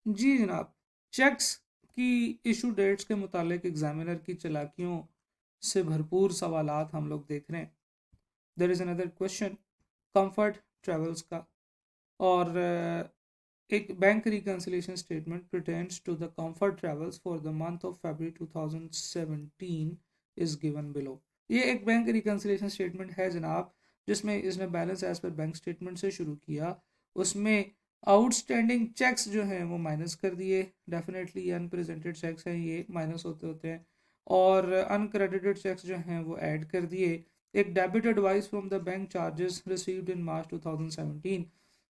जी जनाब, चेक्स की issue dates के मुतालिक एग्जामिनर की चालाकियों से भरपूर सवालात हम लोग देख रहे हैं। There is another question comfort travels का, और एक bank reconciliation statement pertains to the comfort travels for the month of February 2017 is given below। ये एक बैंक रिकन्सिलेशन स्टेटमेंट है जनाब, जिसमें इसने balance as per bank statement से शुरू किया। उसमें आउटस्टैंडिंग चेक्स जो हैं वो माइनस कर दिए, डेफिनेटली अनप्रेजेंटेड चेक्स हैं ये माइनस होते होते हैं, और अनक्रेडिटेड चेक्स जो हैं वो ऐड कर दिए। एक debit advice from the bank charges received in March 2017,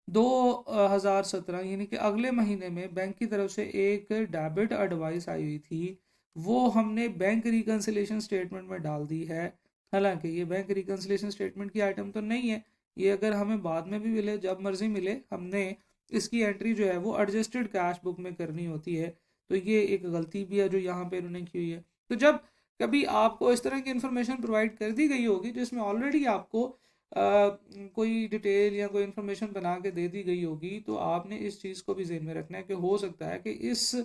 2017 यानी कि अगले महीने में बैंक की तरफ से एक डेबिट एडवाइस आई हुई थी, वो हमने बैंक रिकन्सिलेशन स्टेटमेंट में डाल दी है। हालांकि ये बैंक रिकन्सिलेशन स्टेटमेंट की आइटम तो नहीं है, ये अगर हमें बाद में भी मिले, जब मर्जी मिले, हमने इसकी एंट्री जो है वो एडजस्टेड कैश बुक में करनी होती है। तो ये एक गलती भी है जो यहाँ पे उन्होंने की हुई है। तो जब कभी आपको इस तरह की इन्फॉर्मेशन प्रोवाइड कर दी गई होगी जिसमें ऑलरेडी आपको कोई डिटेल या कोई इन्फॉर्मेशन बना के दे दी गई होगी, तो आपने इस चीज़ को भी ज़हन में रखना है कि हो सकता है कि इस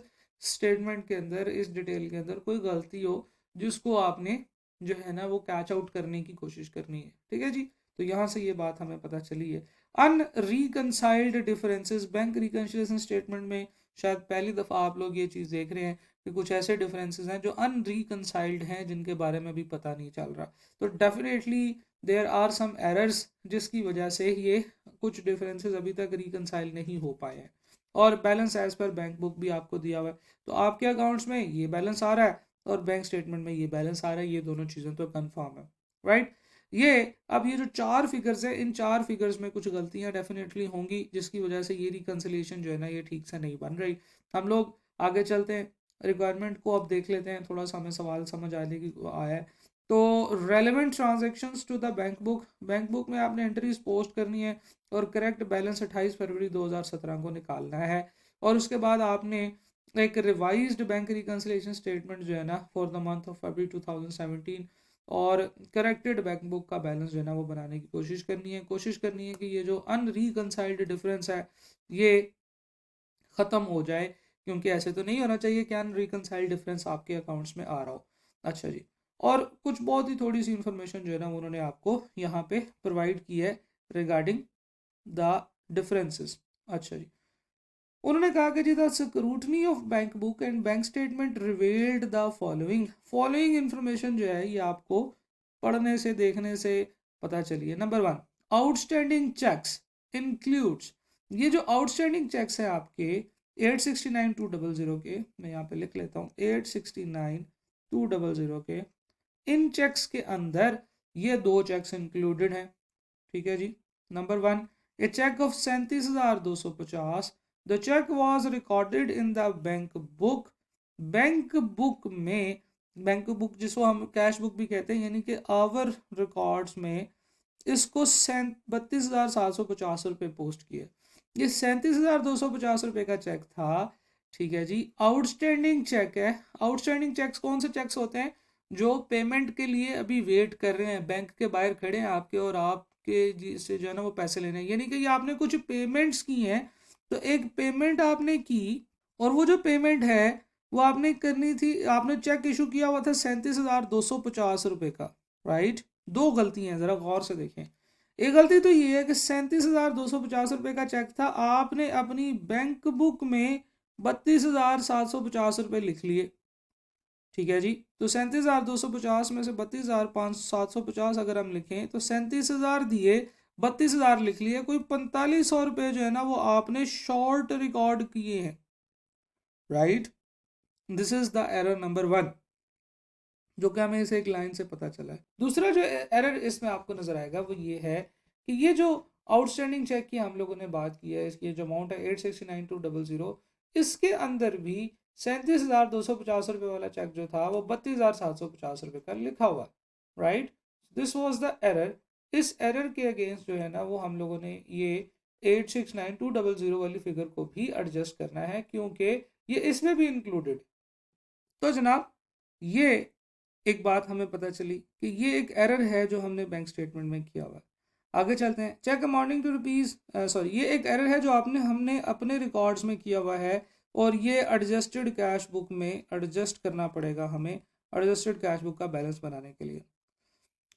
स्टेटमेंट के अंदर, इस डिटेल के अंदर कोई गलती हो जिसको आपने जो है ना वो कैच आउट करने की कोशिश करनी है। ठीक है जी, तो यहाँ से ये बात हमें पता चली है। Unreconciled differences bank reconciliation statement में शायद पहली दफ़ा आप लोग ये चीज़ देख रहे हैं कि कुछ ऐसे डिफरेंसेस हैं जो अनरिकनसाइल्ड हैं, जिनके बारे में भी पता नहीं चल रहा। तो definitely there are some errors जिसकी वजह से ये कुछ डिफरेंसेस अभी तक रिकनसाइल नहीं हो पाए हैं। और balance as per bank book भी आपको दिया हुआ है, तो आपके अकाउंट्स में ये बैलेंस आ रहा है और बैंक स्टेटमेंट में ये बैलेंस आ रहा है, ये दोनों चीज़ें तो कंफर्म है, राइट। ये जो चार फिगर्स है, इन चार फिगर्स में कुछ गलतियां डेफिनेटली होंगी जिसकी वजह से ये रिकन्सिलिएशन जो है ना ये ठीक से नहीं बन रही। हम लोग आगे चलते हैं, रिक्वायरमेंट को अब देख लेते हैं, थोड़ा सा हमें सवाल समझ आने की आया है। तो relevant transactions to the bank book में आपने एंट्रीज पोस्ट करनी है और करेक्ट बैलेंस 28 फरवरी 2017 को निकालना है। और उसके बाद आपने एक रिवाइज्ड बैंक रिकन्सिलिएशन स्टेटमेंट जो है ना for the month of February 2017 और करेक्टेड बैंक बुक का बैलेंस जो है ना वो बनाने की कोशिश करनी है कि ये जो अनरिकनसाइल्ड डिफरेंस है ये ख़त्म हो जाए, क्योंकि ऐसे तो नहीं होना चाहिए कि अनरिकनसाइल्ड डिफरेंस आपके अकाउंट्स में आ रहा हो। अच्छा जी, और कुछ बहुत ही थोड़ी सी इन्फॉर्मेशन जो है ना उन्होंने आपको यहाँ पे प्रोवाइड की है रिगार्डिंग द डिफरेंसेस। अच्छा जी, उन्होंने कहा कि जी the scrutiny of bank book and bank statement revealed the following information जो है ये आपको पढ़ने से, देखने से पता चली है। Number one, outstanding cheques includes, ये जो आउटस्टैंडिंग चेक्स है आपके 869,200 के, मैं यहाँ पे लिख लेता हूँ 869,200 के, इन चेक्स के अंदर ये दो चेक्स इंक्लूडेड हैं। ठीक है जी। Number one, a cheque of 37,250, the cheque was recorded in the bank book. Bank book में, बैंक बुक जिसको हम कैश बुक भी कहते हैं, यानी कि आवर रिकॉर्ड्स में इसको 32,750 रुपये पोस्ट किए। ये 37,250 रुपये का चेक था। ठीक है जी, आउटस्टैंडिंग चेक है। आउटस्टैंडिंग चेक्स कौन से चेक्स होते हैं? जो पेमेंट के लिए अभी वेट कर रहे हैं, बैंक के बाहर खड़े हैं आपके, और आपके से जो है ना वो पैसे लेने हैं, यानी कि ये आपने कुछ पेमेंट्स की हैं। तो एक पेमेंट आपने की, और वो जो पेमेंट है वो आपने करनी थी, आपने चेक इशू किया हुआ था 37,250 रुपये का, राइट। दो गलतियां हैं, ज़रा गौर से देखें। एक गलती तो ये है कि 37,250 रुपये का चेक था, आपने अपनी बैंक बुक में 32,750 रुपये लिख लिए। ठीक है जी, तो 37,250 में से 32,750 अगर हम लिखें तो 37,000 दिए, 32,000 लिख लिए, कोई 4,500 रुपये जो है ना वो आपने शॉर्ट रिकॉर्ड किए हैं, right. This is the error number one, जो कि हमें इसे एक लाइन से पता चला है। दूसरा जो एरर इसमें आपको नजर आएगा वो ये है कि ये जो आउटस्टैंडिंग चेक की हम लोगों ने बात की है, इसकी जो अमाउंट है 869,200, इसके अंदर भी 37,250 रुपये वाला चेक जो था वो 32,750 रुपये का लिखा हुआ, right. This was the error. इस एरर के अगेंस्ट जो है ना वो हम लोगों ने ये 869,200 वाली फिगर को भी एडजस्ट करना है, क्योंकि ये इसमें भी इंक्लूडेड। तो जनाब, ये एक बात हमें पता चली कि ये एक एरर है जो हमने बैंक स्टेटमेंट में किया हुआ है। आगे चलते हैं, cheque amounting to rupees, sorry, ये एक एरर है जो हमने अपने रिकॉर्ड्स में किया हुआ है और ये एडजस्टेड कैश बुक में एडजस्ट करना पड़ेगा हमें, एडजस्टेड कैश बुक का बैलेंस बनाने के लिए।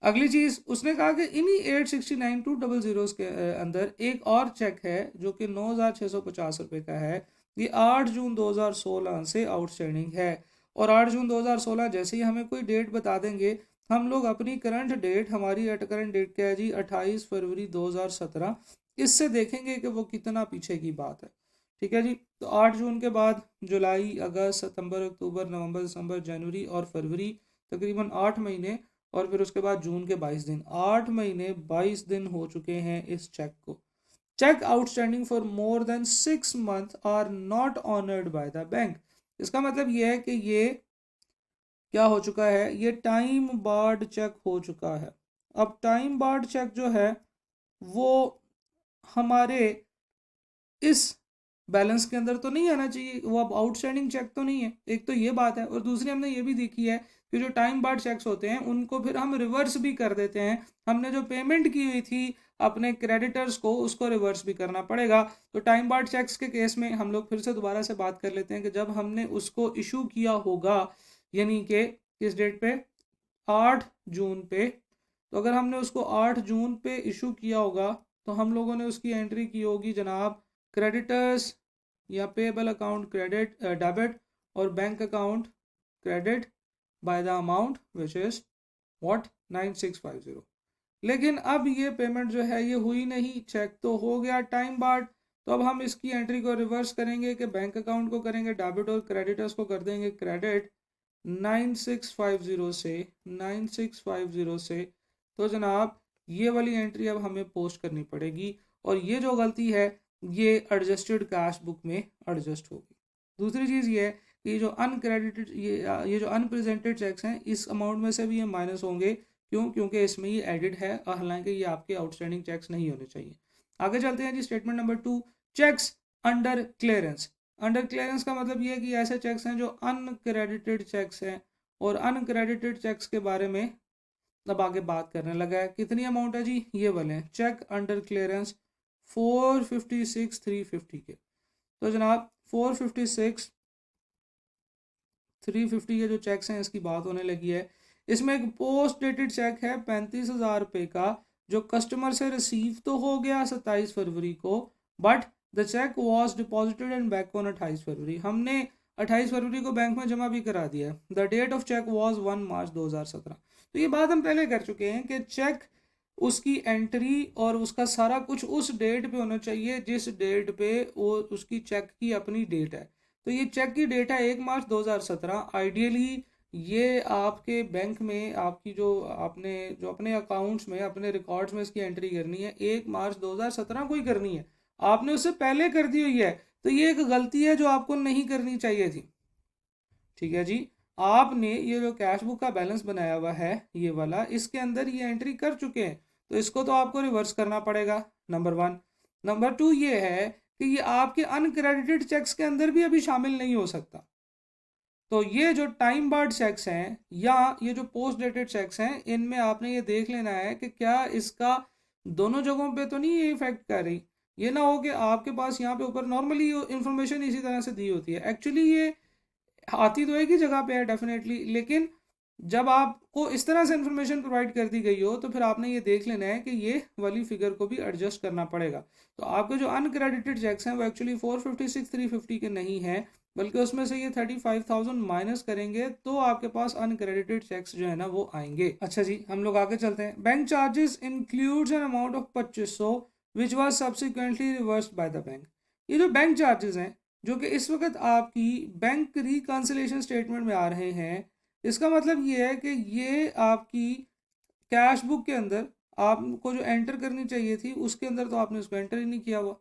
अगली चीज उसने कहा कि इन्हीं 869,200 के अंदर एक और चेक है जो कि 9,650 रुपये का है। ये 8 जून 2016 से आउटस्टैंडिंग है, और 8 जून 2016 जैसे ही हमें कोई डेट बता देंगे, हम लोग अपनी करंट डेट, हमारी करंट डेट क्या है जी, 28 फरवरी 2017, इससे देखेंगे कि वो कितना पीछे की बात है। ठीक है जी। तो 8 जून के बाद जुलाई, अगस्त, सितंबर, अक्टूबर, नवंबर, दिसंबर, जनवरी और फरवरी, तकरीबन 8 महीने, और फिर उसके बाद जून के 22 दिन, 8 महीने 22 दिन हो चुके हैं इस चेक को। Cheque outstanding for more than 6 month are not honoured by the bank. इसका मतलब ये है कि ये क्या हो चुका है, ये टाइम बार्ड चेक हो चुका है। अब टाइम बार्ड चेक जो है वो हमारे इस बैलेंस के अंदर तो नहीं आना चाहिए, वो अब आउटस्टैंडिंग चेक तो नहीं है, एक तो ये बात है। और दूसरी हमने ये भी देखी है कि जो टाइम बार्ड चेक्स होते हैं उनको फिर हम रिवर्स भी कर देते हैं। हमने जो पेमेंट की हुई थी अपने क्रेडिटर्स को, उसको रिवर्स भी करना पड़ेगा। तो टाइम बार्ड चेक्स के केस में हम लोग फिर से दोबारा से बात कर लेते हैं कि जब हमने उसको इशू किया होगा, यानी कि किस डेट पे, 8 जून पे, तो अगर हमने उसको 8 जून पे इशू किया होगा तो हम लोगों ने उसकी एंट्री की होगी जनाब, क्रेडिटर्स या पेबल अकाउंट क्रेडिट डेबिट, और bank account credit by the amount which is what 9650। लेकिन अब ये पेमेंट जो है ये हुई नहीं, चेक तो हो गया टाइम बार्ड। तो अब हम इसकी एंट्री को रिवर्स करेंगे कि बैंक अकाउंट को करेंगे डेबिट और क्रेडिटर्स को कर देंगे क्रेडिट 9650 से, 9650 से। तो जनाब ये वाली एंट्री अब हमें पोस्ट करनी पड़ेगी, और ये जो गलती है ये एडजस्टेड कैश बुक में एडजस्ट होगी। दूसरी चीज़ ये है कि जो अनक्रेडिटेड, ये जो अनप्रेजेंटेड चेक्स हैं, इस अमाउंट में से भी ये माइनस होंगे। क्यों? क्योंकि इसमें ये एडिड है, हालांकि ये आपके आउटस्टैंडिंग चेक्स नहीं होने चाहिए। आगे चलते हैं जी, statement number 2, cheques under clearance. Under clearance का मतलब ये है कि ऐसे चेक्स हैं जो अनक्रेडिटेड चेक्स हैं, और अनक्रेडिटेड चेक्स के बारे में अब आगे बात करने लगा है। कितनी अमाउंट है जी, ये वाले हैं चेक अंडर क्लियरेंस 456,350 के। तो जनाब 456,350 के जो चेक्स हैं इसकी बात होने लगी है। इसमें एक पोस्ट डेटेड चेक है 35,000 रुपये का, जो कस्टमर से रिसीव तो हो गया 27 फरवरी को, but the cheque was deposited and back on 28 फरवरी। हमने 28 फरवरी को बैंक में जमा भी करा दिया। The date of cheque was 1 March 2017। तो ये बात हम पहले कर चुके हैं कि चेक, उसकी एंट्री और उसका सारा कुछ उस डेट पे होना चाहिए जिस डेट पे वो, उसकी चेक की अपनी डेट है। तो ये चेक की डेट है 1 मार्च 2017। आइडियली ये आपके बैंक में आपकी जो आपने जो अपने अकाउंट्स में, अपने रिकॉर्ड्स में इसकी एंट्री करनी है 1 मार्च 2017 को ही करनी है। आपने उससे पहले कर दी हुई है, तो ये एक गलती है जो आपको नहीं करनी चाहिए थी। ठीक है जी। आपने ये जो कैश बुक का बैलेंस बनाया हुआ है ये वाला, इसके अंदर ये एंट्री कर चुके हैं, तो इसको तो आपको रिवर्स करना पड़ेगा, नंबर 1। नंबर 2 ये है कि ये आपके अनक्रेडिटेड चेक्स के अंदर भी अभी शामिल नहीं हो सकता। तो ये जो टाइम बार्ड चेक्स हैं या ये जो पोस्ट डेटेड चेक्स हैं, इनमें आपने ये देख लेना है कि क्या इसका दोनों जगहों पे तो नहीं ये इफेक्ट कर रही। ये ना हो कि आपके पास यहाँ पे ऊपर नॉर्मली इंफॉर्मेशन इसी तरह से दी होती है, एक्चुअली ये आती तो एक ही जगह पे है डेफिनेटली, लेकिन जब आपको इस तरह से इंफॉर्मेशन प्रोवाइड कर दी गई हो तो फिर आपने ये देख लेना है कि ये वाली फिगर को भी एडजस्ट करना पड़ेगा। तो आपके जो अनक्रेडिटेड चेक्स हैं वो एक्चुअली 456,350 के नहीं हैं, बल्कि उसमें से ये 35,000 माइनस करेंगे तो आपके पास अनक्रेडिटेड चेक्स जो है ना वो आएंगे। अच्छा जी, हम लोग आगे चलते हैं। Bank charges includes an amount of 2500 which was subsequently reversed bye the bank. ये जो बैंक चार्जेस हैं जो कि इस वक्त आपकी बैंक रिकंसिलेशन स्टेटमेंट में आ रहे हैं, इसका मतलब ये है कि ये आपकी कैश बुक के अंदर आपको जो एंटर करनी चाहिए थी उसके अंदर तो आपने उसको एंटर ही नहीं किया हुआ,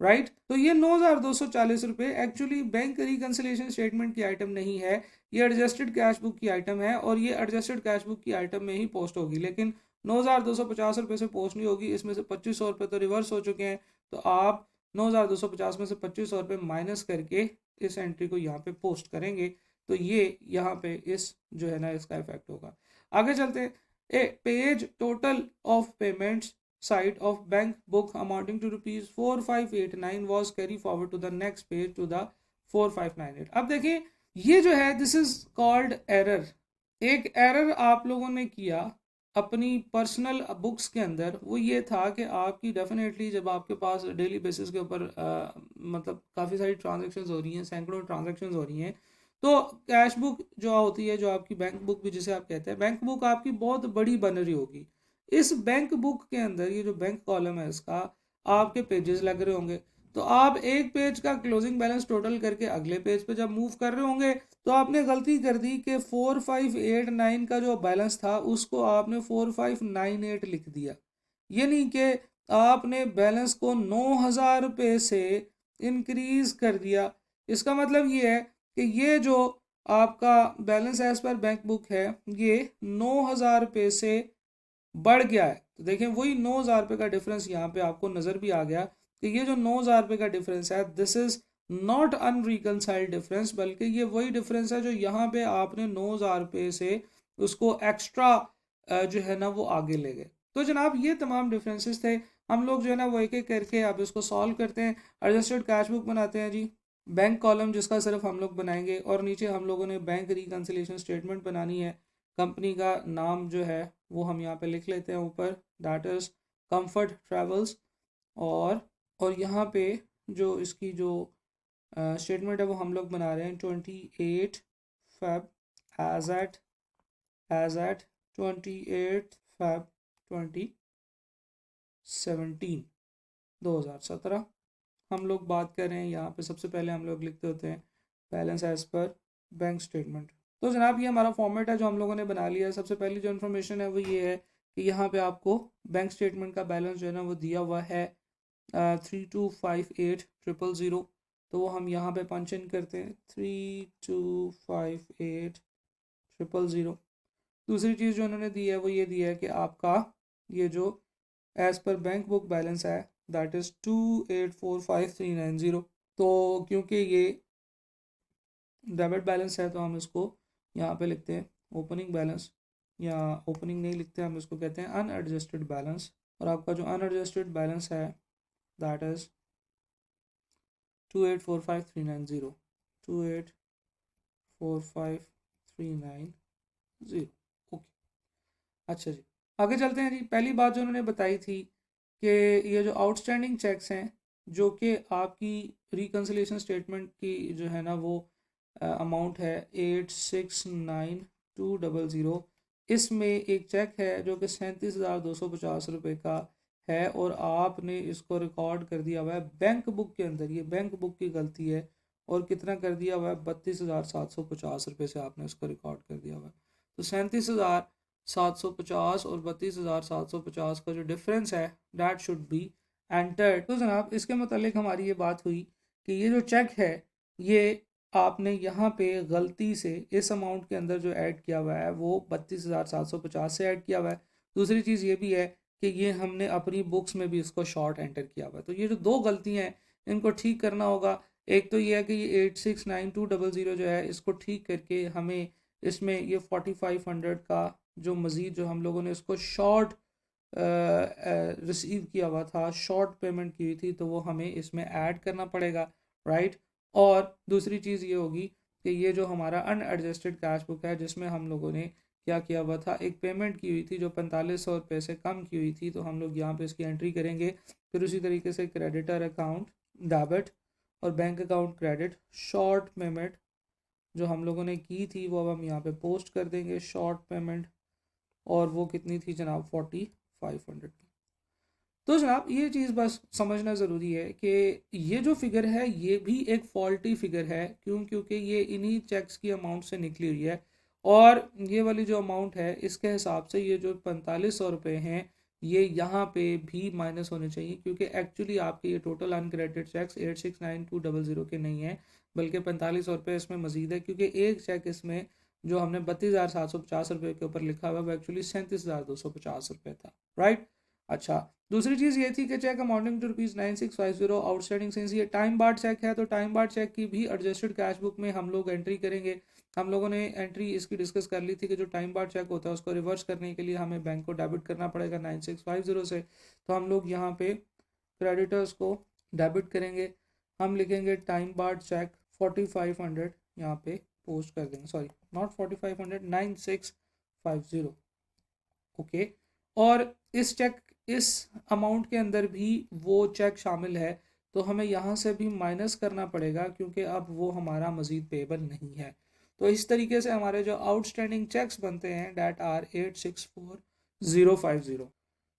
राइट। तो ये 9,240 रुपये एक्चुअली बैंक रिकंसिलेशन स्टेटमेंट की आइटम नहीं है, ये एडजस्टेड कैश बुक की आइटम है, और ये एडजस्टेड कैश बुक की आइटम में ही पोस्ट होगी। लेकिन 9,250 रुपये से पोस्ट नहीं होगी, इसमें से 2500 रुपये तो रिवर्स हो चुके हैं। तो आप 9,250 में से 2500 रुपये माइनस करके इस एंट्री को यहाँ पे पोस्ट करेंगे, तो ये यहाँ पे इस जो है ना इसका इफेक्ट होगा। आगे चलते हैं। A page total of payments side of bank book amounting to rupees 4589 was carried forward to the next page to the 4598। अब देखिए ये जो है दिस इज कॉल्ड एरर। एक एरर आप लोगों ने किया अपनी पर्सनल बुक्स के अंदर, वो ये था कि आपकी डेफिनेटली जब आपके पास डेली बेसिस के ऊपर मतलब काफ़ी सारी ट्रांजेक्शन्स हो रही हैं, सैकड़ों ट्रांजेक्शन्स हो रही हैं, तो कैश बुक जो होती है, जो आपकी बैंक बुक भी जिसे आप कहते हैं, बैंक बुक आपकी बहुत बड़ी बन रही होगी। इस बैंक बुक के अंदर ये जो बैंक कॉलम है इसका आपके पेजेस लग रहे होंगे, तो आप एक पेज का क्लोजिंग बैलेंस टोटल करके अगले पेज पे जब मूव कर रहे होंगे तो आपने गलती कर दी कि 4589 का जो बैलेंस था उसको आपने 4598 लिख दिया, यानी कि आपने बैलेंस को 9,000 रुपये से इंक्रीज कर दिया। इसका मतलब ये है कि ये जो आपका balance as per bank book है ये 9,000 रुपये से बढ़ गया है। तो देखें वही 9,000 रुपये का डिफरेंस यहाँ पे आपको नज़र भी आ गया कि ये जो 9,000 रुपये का डिफरेंस है this is not unreconciled difference, बल्कि ये वही डिफरेंस है जो यहाँ पे आपने 9,000 रुपये से उसको एक्स्ट्रा जो है ना वो आगे ले गए। तो जनाब ये तमाम डिफरेंसेस थे, हम लोग जो है ना वो एक एक करके अब इसको सॉल्व करते हैं। एडजस्टेड कैश बुक बनाते हैं जी, बैंक कॉलम जिसका सिर्फ हम लोग बनाएंगे, और नीचे हम लोगों ने बैंक रिकन्सिलेशन स्टेटमेंट बनानी है। कंपनी का नाम जो है वो हम यहाँ पे लिख लेते हैं ऊपर, दैट इज़ कंफर्ट ट्रैवल्स। और यहाँ पे जो इसकी जो स्टेटमेंट है वो हम लोग बना रहे हैं 28 Feb एज एट 28 Feb 2017 2017 हम लोग बात कर रहे हैं। यहाँ पे सबसे पहले हम लोग लिखते होते हैं balance as per bank statement. तो जनाब ये हमारा फॉर्मेट है जो हम लोगों ने बना लिया है। सबसे पहली जो इन्फॉर्मेशन है वो ये है कि यहाँ पे आपको बैंक स्टेटमेंट का बैलेंस जो है ना वो दिया हुआ है 3258,000। तो वो हम यहाँ पे पंच इन करते हैं 3258,000। दूसरी चीज़ जो उन्होंने दी है वो ये दिया है कि आपका ये जो as per bank book balance है दैट इज़ 2845390। तो क्योंकि ये डेबिट बैलेंस है तो हम इसको यहाँ पे लिखते हैं ओपनिंग बैलेंस, या ओपनिंग नहीं लिखते, हम इसको कहते हैं अनएडजस्टेड बैलेंस। और आपका जो अनएडजस्टेड बैलेंस है दैट इज़ 2845390 2845390। ओके, अच्छा जी आगे चलते हैं जी। पहली बात जो उन्होंने बताई थी कि ये जो आउटस्टैंडिंग चेक्स हैं जो कि आपकी रिकन्सिलेशन स्टेटमेंट की जो है ना वो अमाउंट है 869200, इसमें एक चेक है जो कि 37,250 रुपये का है, और आपने इसको रिकॉर्ड कर दिया हुआ है बैंक बुक के अंदर। ये बैंक बुक की गलती है, और कितना कर दिया हुआ है 32,750 रुपये से आपने इसको रिकॉर्ड कर दिया हुआ है। तो 37,750 और 32,750 का जो डिफरेंस है दैट शुड बी एंटर्ड। तो जनाब इसके मतलब हमारी ये बात हुई कि ये जो चेक है ये आपने यहाँ पे गलती से इस अमाउंट के अंदर जो ऐड किया हुआ है वो 32,750 से ऐड किया हुआ है। दूसरी चीज़ ये भी है कि ये हमने अपनी बुक्स में भी इसको शॉर्ट एंटर किया हुआ है। तो ये जो दो गलतियाँ हैं इनको ठीक करना होगा। एक तो ये है कि ये 869200 जो है इसको ठीक करके हमें इसमें ये 4500 का जो मज़ीद जो हम लोगों ने इसको शॉर्ट रिसीव किया हुआ था, शॉर्ट पेमेंट की हुई थी, तो वो हमें इसमें ऐड करना पड़ेगा, राइट। और दूसरी चीज़ ये होगी कि ये जो हमारा अनएडजस्टेड कैश बुक है जिसमें हम लोगों ने क्या किया हुआ था, एक पेमेंट की हुई थी जो 4500 रुपये से कम की हुई थी, तो हम लोग यहाँ पे इसकी एंट्री करेंगे। फिर उसी तरीके से क्रेडिटर अकाउंट डेबिट और bank account credit, short payment जो हम लोगों ने की थी वो अब हम यहाँ पे पोस्ट कर देंगे शॉर्ट पेमेंट, और वो कितनी थी जनाब 4500 की। तो जनाब ये चीज़ बस समझना ज़रूरी है कि ये जो फिगर है ये भी एक फॉल्टी फिगर है। क्यों? क्योंकि ये इन्हीं चेक्स की अमाउंट से निकली हुई है, और ये वाली जो अमाउंट है इसके हिसाब से ये जो 4500 रुपये हैं ये यहाँ पे भी माइनस होने चाहिए, क्योंकि एक्चुअली आपके ये टोटल अनक्रेडिटेड चेक्स 869200 के नहीं है, बल्कि 4500 रुपये इसमें मजीद है, क्योंकि एक चेक इसमें जो हमने 32,750 रुपये के ऊपर लिखा हुआ है वो एक्चुअली 37,250 रुपये था, राइट। अच्छा, दूसरी चीज़ ये थी कि cheque amounting to ₹9650 outstanding since ये टाइम बार्ड चेक है, तो टाइम बार्ड चेक की भी एडजस्टेड कैश बुक में हम लोग एंट्री करेंगे। हम लोगों ने एंट्री इसकी डिस्कस कर ली थी कि जो टाइम बार्ड चेक होता है उसको रिवर्स करने के लिए हमें बैंक को डेबिट करना पड़ेगा 9650 से। तो हम लोग यहाँ पे क्रेडिटर्स को डेबिट करेंगे, हम लिखेंगे टाइम बार्ड चेक 4500 यहाँ पे पोस्ट कर देंगे, सॉरी नॉट 4500, 9650। ओके, और इस अमाउंट के अंदर भी वो चेक शामिल है, तो हमें यहाँ से भी माइनस करना पड़ेगा क्योंकि अब वो हमारा मज़ीद पेबल नहीं है। तो इस तरीके से हमारे जो आउटस्टैंडिंग चेक्स बनते हैं डेट आर 864050।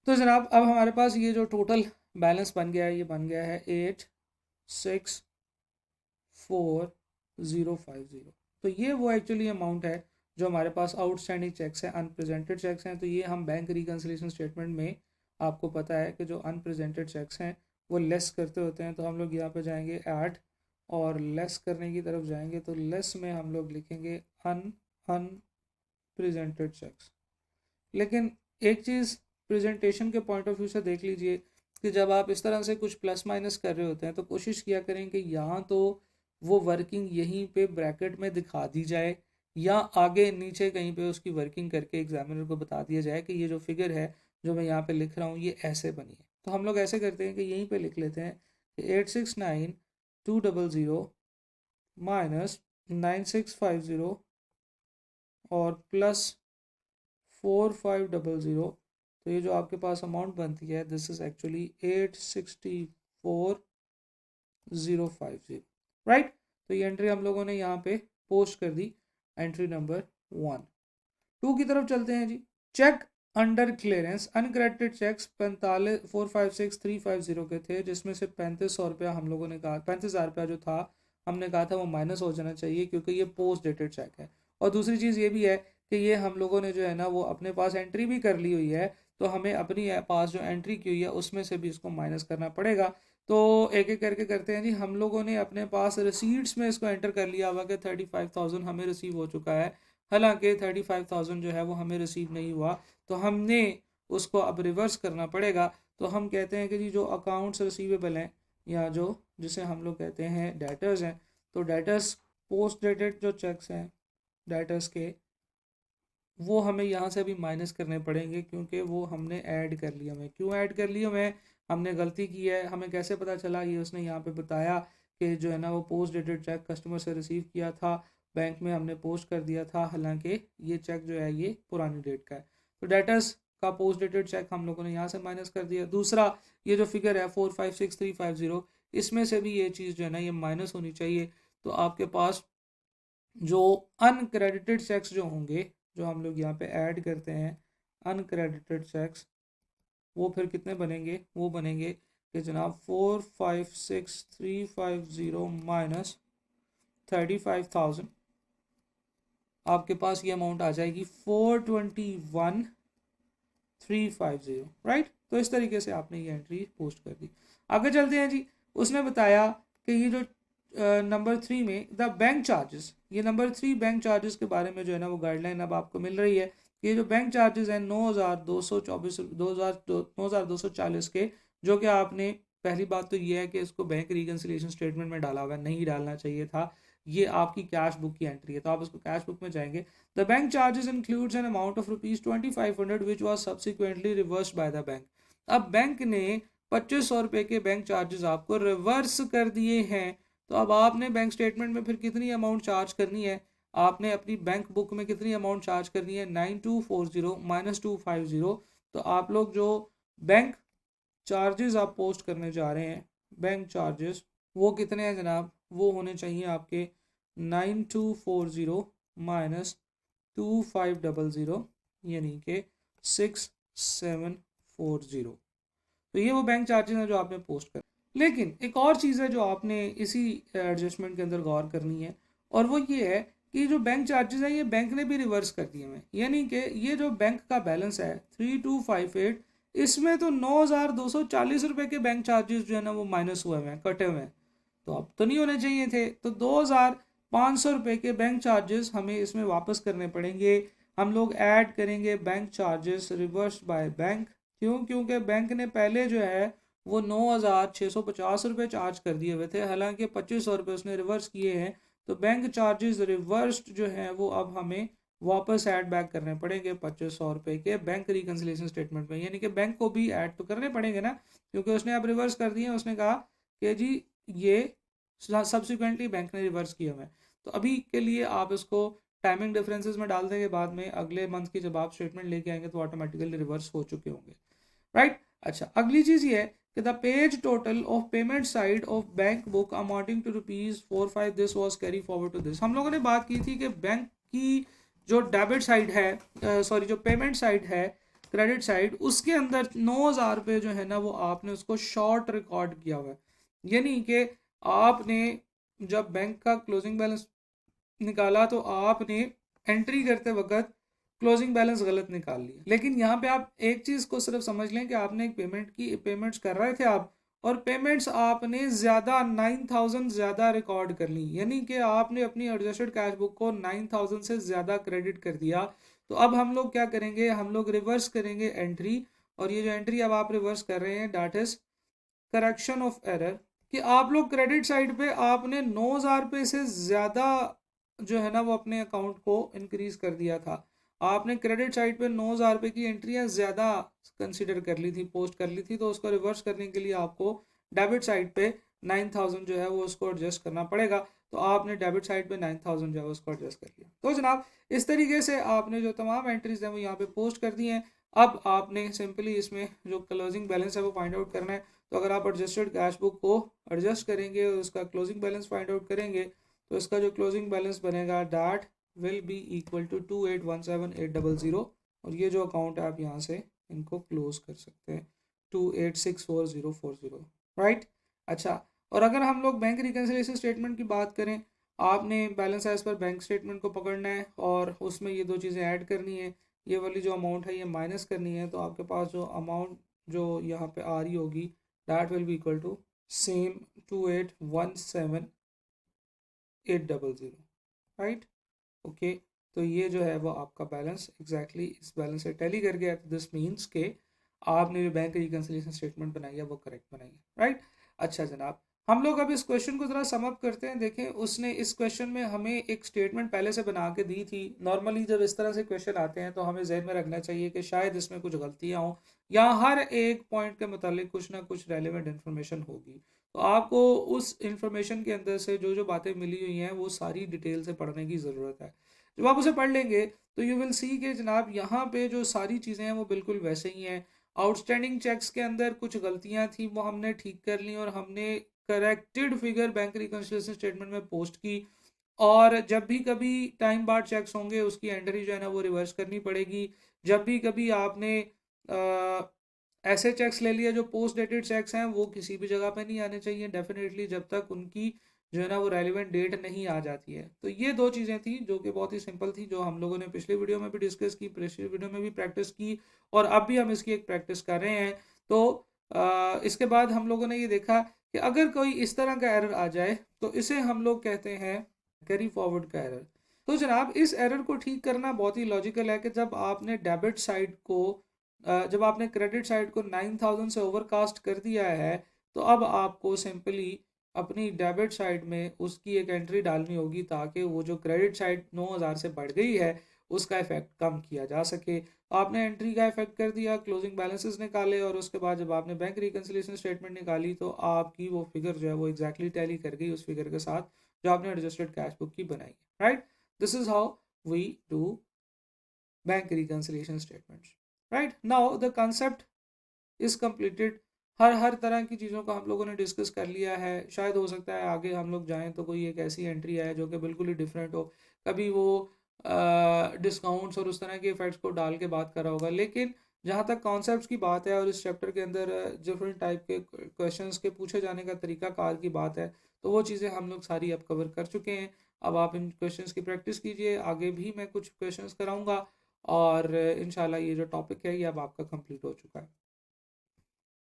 तो जनाब अब हमारे पास ये जो टोटल बैलेंस बन गया है, ये बन गया है 864050। तो ये वो एक्चुअली अमाउंट है जो हमारे पास आउटस्टैंडिंग चेक्स हैं, अनप्रेजेंटेड चेक्स हैं। तो ये हम बैंक रिकन्सिलेशन स्टेटमेंट में, आपको पता है कि जो अनप्रेजेंटेड चेक्स हैं वो लेस करते होते हैं। तो हम लोग यहाँ पे जाएंगे ऐड और लेस करने की तरफ जाएंगे, तो लेस में हम लोग लिखेंगे अनप्रेजेंटेड चेक्स। लेकिन एक चीज़ प्रेजेंटेशन के पॉइंट ऑफ व्यू से देख लीजिए कि जब आप इस तरह से कुछ प्लस माइनस कर रहे होते हैं तो कोशिश किया करें कि यहाँ तो वो वर्किंग यहीं पे ब्रैकेट में दिखा दी जाए, या आगे नीचे कहीं पे उसकी वर्किंग करके एग्जामिनर को बता दिया जाए कि ये जो फिगर है जो मैं यहाँ पे लिख रहा हूँ ये ऐसे बनी है। तो हम लोग ऐसे करते हैं कि यहीं पे लिख लेते हैं कि 869200 माइनस 9650 और प्लस 4500। तो ये जो आपके पास अमाउंट बनती है दिस इज एक्चुअली 864050, राइट। तो ये एंट्री हम लोगों ने यहाँ पे पोस्ट कर दी, एंट्री नंबर 1। 2 की तरफ चलते हैं जी। Cheque under clearance, uncredited cheques 456350 के थे, जिसमें से 3500 हम लोगों ने कहा, 35,000 जो था हमने कहा था वो माइनस हो जाना चाहिए क्योंकि ये पोस्ट डेटेड चेक है। और दूसरी चीज़ ये भी है कि ये हम लोगों ने जो है ना वो अपने पास एंट्री भी कर ली हुई है, तो हमें अपनी पास जो एंट्री की हुई है उसमें से भी इसको माइनस करना पड़ेगा। तो एक एक करके करते हैं जी। हम लोगों ने अपने पास रिसीट्स में इसको एंटर कर लिया हुआ कि 35,000 हमें रिसीव हो चुका है, हालांकि 35,000 जो है वो हमें रिसीव नहीं हुआ, तो हमने उसको अब रिवर्स करना पड़ेगा। तो हम कहते हैं कि जी जो अकाउंट्स रिसीवेबल हैं, या जो जिसे हम लोग कहते हैं डेटर्स हैं, तो डेटर्स पोस्ट डेटेड जो चेक्स हैं डेटर्स के, वो हमें यहाँ से भी माइनस करने पड़ेंगे क्योंकि वो हमने ऐड कर लिया। हमें क्यों ऐड कर लिया, हमें हमने गलती की है। हमें कैसे पता चला, ये उसने यहाँ पे बताया कि जो है ना वो पोस्ट डेटेड चेक कस्टमर से रिसीव किया था, बैंक में हमने पोस्ट कर दिया था, हालांकि ये चेक जो है ये पुरानी डेट का है। तो डेटर्स का पोस्ट डेटेड चेक हम लोगों ने यहाँ से माइनस कर दिया। दूसरा ये जो फिगर है 456350, इसमें से भी ये चीज़ जो है ना ये माइनस होनी चाहिए। तो आपके पास जो अनक्रेडिटेड चेक्स जो होंगे, जो हम लोग यहाँ पे ऐड करते हैं अनक्रेडिटेड चेक्स, वो फिर कितने बनेंगे, वो बनेंगे कि जनाब 456350 माइनस 35,000, आपके पास ये अमाउंट आ जाएगी 421,350, राइट। तो इस तरीके से आपने ये एंट्री पोस्ट कर दी। आगे चलते हैं जी। उसने बताया कि ये जो नंबर 3 में द बैंक चार्जेस, ये नंबर 3 बैंक चार्जेस के बारे में जो है ना वो गाइडलाइन अब आपको मिल रही है। ये जो बैंक चार्जेस हैं 9,240 के, जो कि आपने, पहली बात तो ये है कि इसको बैंक रिकन्सिलिएशन स्टेटमेंट में डाला हुआ है, नहीं डालना चाहिए था, ये आपकी कैश बुक की एंट्री है, तो आप उसको कैश बुक में जाएंगे। The bank charges includes an amount of ₹2500 which was subsequently reversed bye the bank. अब बैंक ने 2500 के बैंक चार्जेस आपको रिवर्स कर दिए हैं, तो अब आपने बैंक स्टेटमेंट में फिर कितनी अमाउंट चार्ज करनी है, आपने अपनी बैंक बुक में कितनी अमाउंट चार्ज करनी है, 9240 माइनस 250। तो आप लोग जो बैंक चार्जेस आप पोस्ट करने जा रहे हैं, बैंक चार्जेस, वो कितने हैं जनाब, वो होने चाहिए आपके 9240 माइनस 2500, यानी कि 6740। तो ये वो बैंक चार्जेस हैं जो आपने पोस्ट कर। लेकिन एक और चीज़ है जो आपने इसी एडजस्टमेंट के अंदर गौर करनी है, और वो ये है कि जो बैंक चार्जेस हैं ये बैंक ने भी रिवर्स कर दिए हैं, यानी कि ये जो बैंक का बैलेंस है 3258, इसमें तो 9,240 के बैंक चार्जेस जो है ना वो माइनस हुए हुए हैं, कटे हुए हैं। तो अब तो नहीं होने चाहिए थे, तो 2,500 के बैंक चार्जेस हमें इसमें वापस करने पड़ेंगे। हम लोग ऐड करेंगे bank charges reverse by bank. क्यों, क्योंकि बैंक ने पहले जो है वो 9,650 चार्ज कर दिए हुए थे, हालांकि 2500 उसने रिवर्स किए हैं। तो बैंक चार्जेस रिवर्स्ड जो हैं वो अब हमें वापस ऐड बैक करने पड़ेंगे 2500 के बैंक रिकन्सिलेशन स्टेटमेंट में, यानी कि बैंक को भी ऐड तो करने पड़ेंगे ना, क्योंकि उसने अब रिवर्स कर दिए। उसने कहा कि जी ये सब्सिक्वेंटली बैंक ने रिवर्स किया हुआ है। तो अभी के लिए आप इसको टाइमिंग डिफरेंसेस में डाल देंगे, बाद में अगले मंथ की जब आप स्टेटमेंट लेके आएंगे तो ऑटोमेटिकली रिवर्स हो चुके होंगे, राइट। अच्छा, अगली चीज ये है कि the page total of payment side of bank book amounting to ₹4,5 this was carry forward to this. हम लोगों ने बात की थी कि बैंक की जो डेबिट साइड है, सॉरी जो पेमेंट साइड है, क्रेडिट साइड, उसके अंदर 9,000 रुपये जो है ना वो आपने उसको शॉर्ट रिकॉर्ड किया हुआ है। यानी कि आपने जब बैंक का क्लोजिंग बैलेंस निकाला तो आपने एंट्री करते वक्त क्लोजिंग बैलेंस गलत निकाल लिया। लेकिन यहाँ पे आप एक चीज़ को सिर्फ समझ लें कि आपने एक पेमेंट्स कर रहे थे आप, और पेमेंट्स आपने ज़्यादा 9,000 ज़्यादा रिकॉर्ड कर ली, यानी कि आपने अपनी एडजस्टेड कैश बुक को 9,000 से ज़्यादा क्रेडिट कर दिया। तो अब हम लोग क्या करेंगे, हम लोग रिवर्स करेंगे एंट्री, और ये जो एंट्री अब आप रिवर्स कर रहे हैं that is correction of error, कि आप लोग क्रेडिट साइड पे आपने 9,000 रुपये से ज़्यादा जो है ना वो अपने अकाउंट को इंक्रीज कर दिया था। आपने क्रेडिट साइड पे 9,000 रुपये की एंट्रियाँ ज़्यादा कंसिडर कर ली थी, पोस्ट कर ली थी, तो उसको रिवर्स करने के लिए आपको डेबिट साइड पे 9,000 जो है वो उसको एडजस्ट करना पड़ेगा। तो आपने डेबिट साइड पे 9,000 जो है उसको एडजस्ट कर लिया। तो जनाब इस तरीके से आपने जो तमाम एंट्रीज हैं वो यहाँ पे पोस्ट कर दी हैं। अब आपने सिंपली इसमें जो क्लोजिंग बैलेंस है वो फाइंड आउट करना है। तो अगर आप एडजस्टेड कैश बुक को एडजस्ट करेंगे और उसका क्लोजिंग बैलेंस फाइंड आउट करेंगे तो इसका जो क्लोजिंग बैलेंस बनेगा that will be equal to 2817800, और ये जो अकाउंट है आप यहाँ से इनको क्लोज कर सकते हैं 2864040, राइट। अच्छा, और अगर हम लोग बैंक रिकन्सिलिएशन स्टेटमेंट की बात करें, आपने balance as per bank statement को पकड़ना है और उसमें ये दो चीज़ें ऐड करनी है। ये वाली जो अमाउंट है ये माइनस करनी है, तो आपके पास जो अमाउंट जो यहाँ पे आ रही होगी that will be equal to same 2817800, right. Okay, तो ये जो है वो आपका बैलेंस एग्जैक्टली इस बैलेंस से टैली कर गया। दिस मीन्स के आपने जो बैंक रिकन्सिलिएशन स्टेटमेंट बनाई है वो करेक्ट बनाई है, राइट। अच्छा जनाब, हम लोग अब इस क्वेश्चन को ज़रा सम अप करते हैं। देखें, उसने इस क्वेश्चन में हमें एक स्टेटमेंट पहले से बना के दी थी। नॉर्मली जब इस तरह से क्वेश्चन आते हैं तो हमें जहन में रखना चाहिए कि शायद इसमें कुछ गलतियाँ हों या हर एक पॉइंट के मुतालिक कुछ ना कुछ रेलिवेंट इन्फॉर्मेशन होगी। तो आपको उस इन्फॉर्मेशन के अंदर से जो जो बातें मिली हुई हैं वो सारी डिटेल से पढ़ने की ज़रूरत है। जब आप उसे पढ़ लेंगे तो यू विल सी कि जनाब यहाँ पे जो सारी चीज़ें हैं वो बिल्कुल वैसे ही हैं। आउटस्टैंडिंग चेक्स के अंदर कुछ गलतियाँ थी वो हमने ठीक कर ली और हमने corrected figure bank reconciliation statement में पोस्ट की। और जब भी कभी टाइम बार चेक्स होंगे उसकी एंट्री जो है ना वो रिवर्स करनी पड़ेगी। जब भी कभी आपने ऐसे चेक्स ले लिए जो पोस्ट डेटेड चेक्स हैं वो किसी भी जगह पे नहीं आने चाहिए डेफिनेटली, जब तक उनकी जो है ना वो रेलिवेंट डेट नहीं आ जाती है। तो ये दो चीज़ें थी जो कि बहुत ही सिंपल थी, जो हम लोगों ने पिछले वीडियो में भी डिस्कस की, पिछले वीडियो में भी प्रैक्टिस की, और अब भी हम इसकी एक प्रैक्टिस कर रहे हैं। तो इसके बाद हम लोगों ने ये देखा कि अगर कोई इस तरह का एरर आ जाए तो इसे हम लोग कहते हैं कैरी फॉरवर्ड का एरर। तो जनाब इस एरर को ठीक करना बहुत ही लॉजिकल है कि जब आपने क्रेडिट साइड को 9,000 से ओवरकास्ट कर दिया है तो अब आपको सिंपली अपनी डेबिट साइड में उसकी एक एंट्री डालनी होगी ताकि वो जो क्रेडिट साइड 9,000 से बढ़ गई है उसका इफेक्ट कम किया जा सके। आपने एंट्री का इफेक्ट कर दिया, क्लोजिंग बैलेंसेस निकाले, और उसके बाद जब आपने बैंक रिकन्सिलिएशन स्टेटमेंट निकाली तो आपकी वो फिगर जो है वो एग्जैक्टली टैली कर गई उस फिगर के साथ जो आपने एडजस्टेड कैश बुक की बनाई, right. This is how we do bank reconciliation statements, right. Now the concept is completed. हर तरह की चीज़ों का हम लोगों ने डिस्कस कर लिया है। शायद हो सकता है आगे हम लोग जाएं तो कोई एक ऐसी एंट्री आए जो कि बिल्कुल ही डिफरेंट हो, कभी वो डिस्काउंट्स और उस तरह के इफेक्ट्स को डाल के बात कर रहा होगा। लेकिन जहाँ तक कॉन्सेप्ट्स की बात है और इस चैप्टर के अंदर डिफरेंट टाइप के क्वेश्चंस के पूछे जाने का तरीका कार की बात है, तो वो चीज़ें हम लोग सारी अब कवर कर चुके हैं। अब आप इन क्वेश्चंस की प्रैक्टिस कीजिए, आगे भी मैं कुछ क्वेश्चंस कराऊंगा और इंशाल्लाह ये जो टॉपिक है ये अब आपका कंप्लीट हो चुका है।